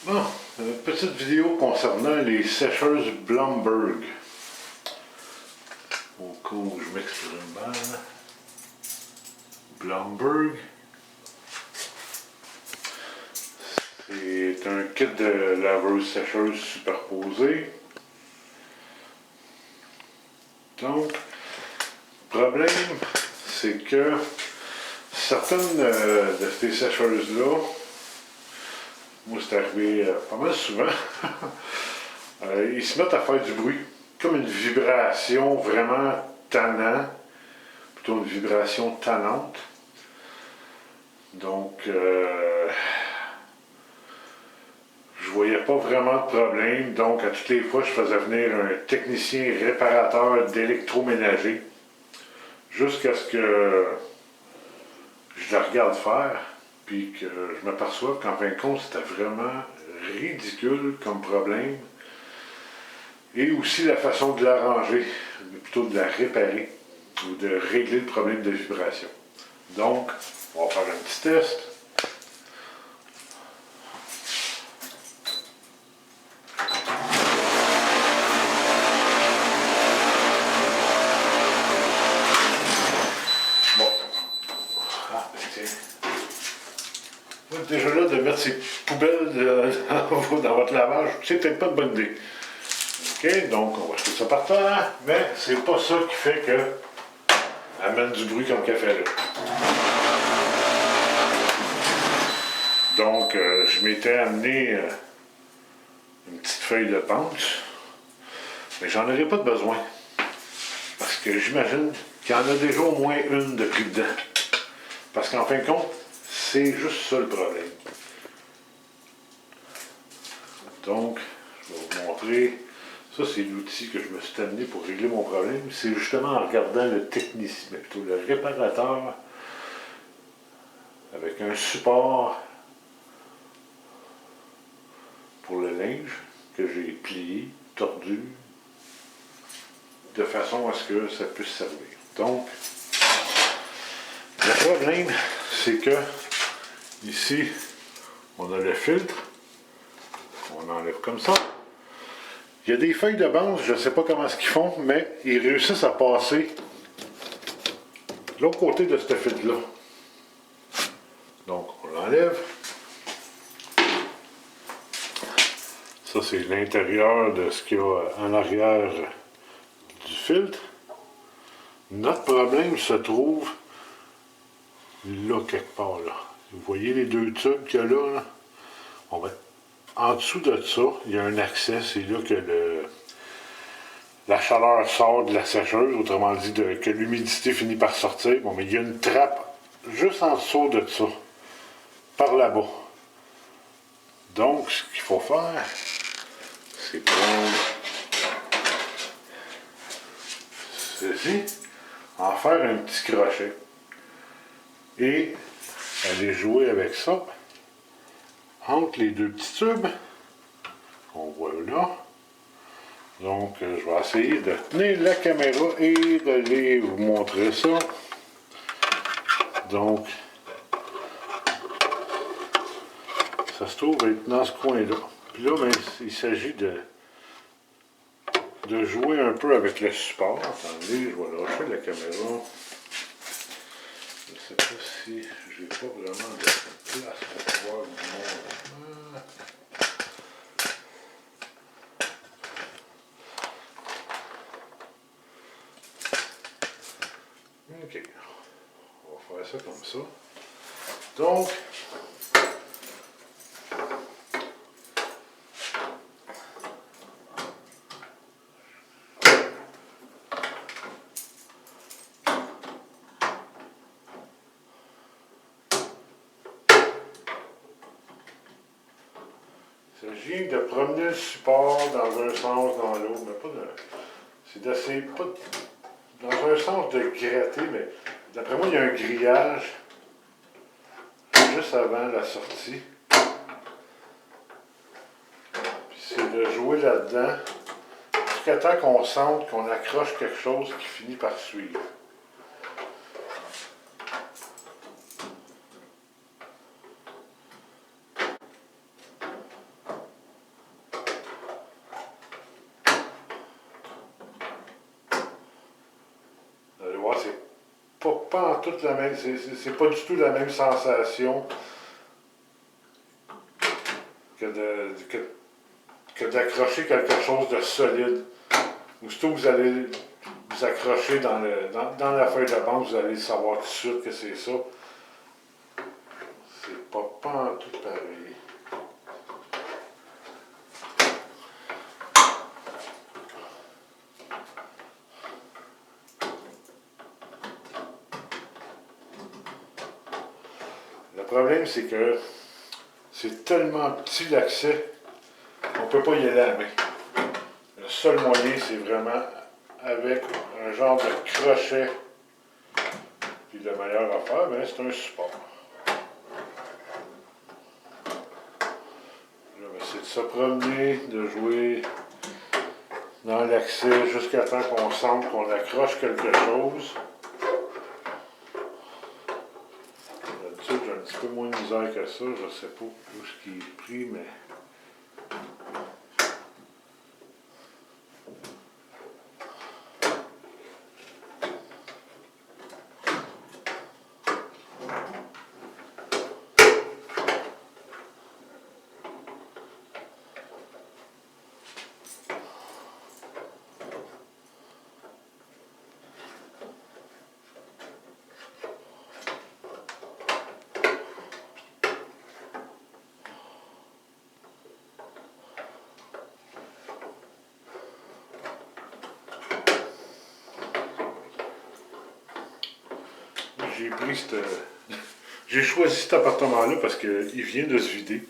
Bon, une petite vidéo concernant les sécheuses Blomberg. Au cas où je m'exprime mal. Blomberg. C'est un kit de laveuse-sécheuse superposée. Donc, le problème, c'est que certaines de ces sécheuses-là, moi c'est arrivé pas mal souvent, ils se mettent à faire du bruit, comme une vibration vraiment tannante, plutôt une vibration tannante. Donc, je voyais pas vraiment de problème. Donc, à toutes les fois, je faisais venir un technicien réparateur d'électroménager jusqu'à ce que je la regarde faire, puis que je m'aperçoive qu'en fin de compte, c'était vraiment ridicule comme problème. Et aussi la façon de l'arranger, plutôt de la réparer, ou de régler le problème de vibration. Donc, on va faire un petit test. Bon. Ah, ben tiens. Vous êtes déjà là de mettre ces poubelles dans votre lavage, c'est peut-être pas une bonne idée. OK, donc on va jeter ça par terre, mais c'est pas ça qui fait que amène du bruit comme qu'elle fait là. Donc, je m'étais amené une petite feuille de punch, mais j'en aurais pas de besoin. Parce que j'imagine qu'il y en a déjà au moins une de pris dedans. Parce qu'en fin de compte, c'est juste ça le problème. Donc, je vais vous montrer. Ça, c'est l'outil que je me suis amené pour régler mon problème. C'est justement en regardant le technicien, mais plutôt le réparateur, avec un support pour le linge que j'ai plié, tordu, de façon à ce que ça puisse servir. Donc, le problème, c'est que ici, on a le filtre, on enlève comme ça. Il y a des feuilles de bande, je ne sais pas comment ils font, mais ils réussissent à passer de l'autre côté de ce filtre-là. Donc, on l'enlève. Ça, c'est l'intérieur de ce qu'il y a en arrière du filtre. Notre problème se trouve là, quelque part, là. Vous voyez les deux tubes qu'il y a là, là? On va... En dessous de ça, il y a un accès. C'est là que la chaleur sort de la sécheuse, autrement dit, que l'humidité finit par sortir. Bon, mais il y a une trappe juste en dessous de ça, par là-bas. Donc, ce qu'il faut faire, c'est prendre ceci, en faire un petit crochet et aller jouer avec ça entre les deux petits tubes qu'on voit là. Donc, je vais essayer de tenir la caméra et d'aller vous montrer ça. Donc, ça se trouve être dans ce coin-là. Puis là, ben, il s'agit de jouer un peu avec le support. Attendez, je vais lâcher la caméra. Je ne sais pas si j'ai pas vraiment de place pour pouvoir vous montrer. OK. On va faire ça comme ça. Donc, il s'agit de promener le support dans un sens, dans l'autre, mais pas de... C'est d'essayer pas de, dans un sens de gratter, mais d'après moi, il y a un grillage juste avant la sortie. Puis c'est de jouer là-dedans jusqu'à temps qu'on sente qu'on accroche quelque chose qui finit par suivre. pas en toute la même, c'est pas du tout la même sensation que d'accrocher quelque chose de solide. Aussitôt que vous allez vous accrocher dans la feuille de banque, vous allez savoir tout de suite que c'est ça. C'est pas en tout pareil. Le problème, c'est que c'est tellement petit l'accès, on ne peut pas y aller à la main. Le seul moyen, c'est vraiment avec un genre de crochet. Puis la meilleure affaire, ben, c'est un support. Là, ben, c'est de se promener, de jouer dans l'accès jusqu'à temps qu'on sente qu'on accroche quelque chose. D'habitude, j'ai un petit peu moins de misère que ça. Je ne sais pas où ce qui est pris, mais... J'ai pris cette... J'ai choisi cet appartement-là parce qu'il vient de se vider.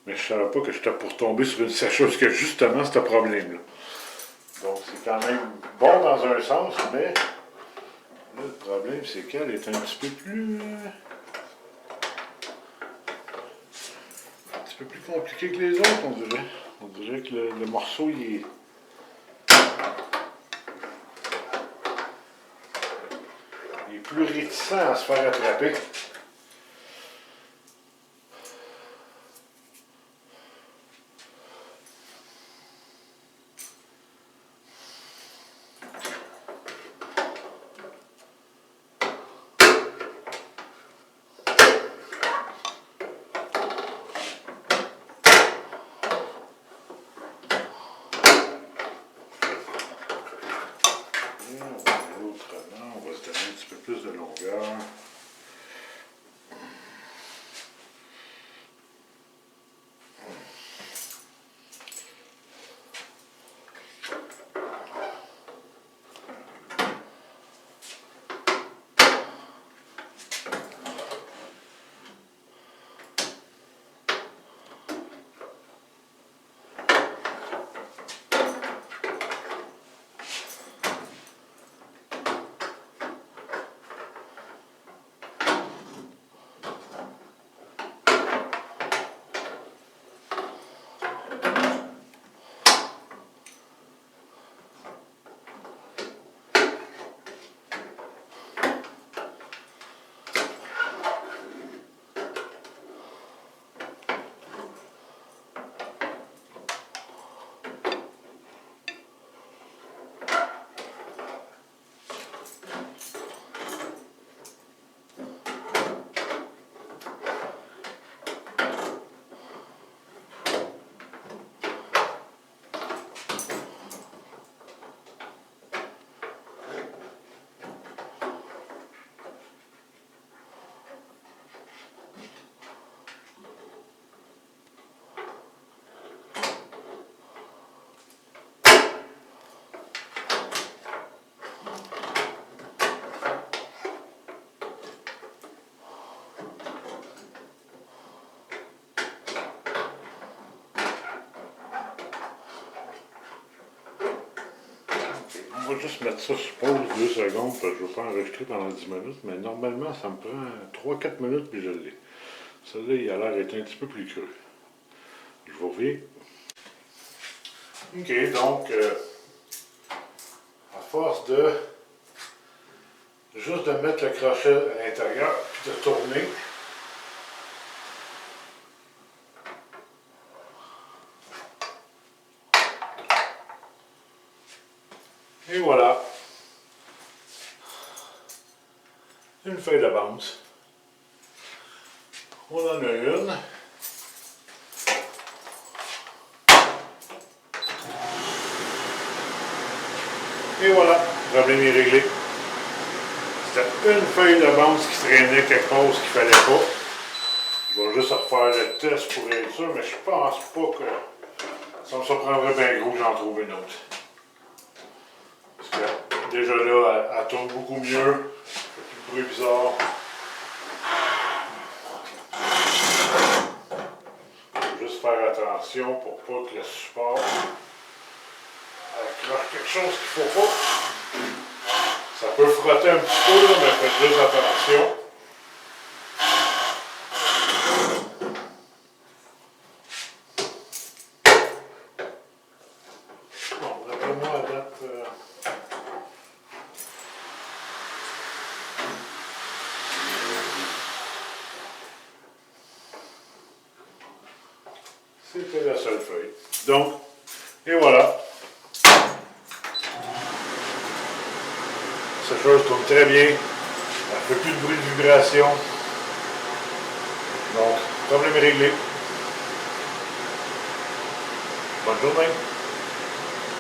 Mais je ne savais pas que j'étais pour tomber sur une sécheuse qui a justement ce problème-là. Donc c'est quand même bon dans un sens, mais là, le problème c'est qu'elle est un petit peu plus... un petit peu plus compliqué que les autres, on dirait. On dirait que le morceau, il est plus réticent à se faire attraper. Autrement, on va se donner un petit peu plus de longueur. On va juste mettre ça sur pause 2 secondes, parce que je ne veux pas enregistrer pendant 10 minutes, mais normalement, ça me prend 3-4 minutes, puis je l'ai. Celui-là, il a l'air d'être un petit peu plus creux. Je vous reviens. OK, donc, à force de juste de mettre le crochet à l'intérieur, puis de tourner, et voilà. feuille de bounce. On en a une. Et voilà, le problème est réglé. C'était une feuille de bounce qui traînait quelque chose qu'il ne fallait pas. Je vais juste refaire le test pour être sûr, mais je pense pas que ça me surprendrait bien gros que j'en trouve une autre. Parce que déjà là, elle tourne beaucoup mieux. Elle fait plus de bruit bizarre. Faut juste faire attention pour pas que le support accroche quelque chose qu'il ne faut pas. Ça peut frotter un petit peu, là, mais faites juste attention. Bon, d'après moi, à date, c'était la seule feuille. Donc, et voilà. Cette chose tourne très bien. Elle ne fait plus de bruit de vibration. Donc, problème est réglé. Bonne journée.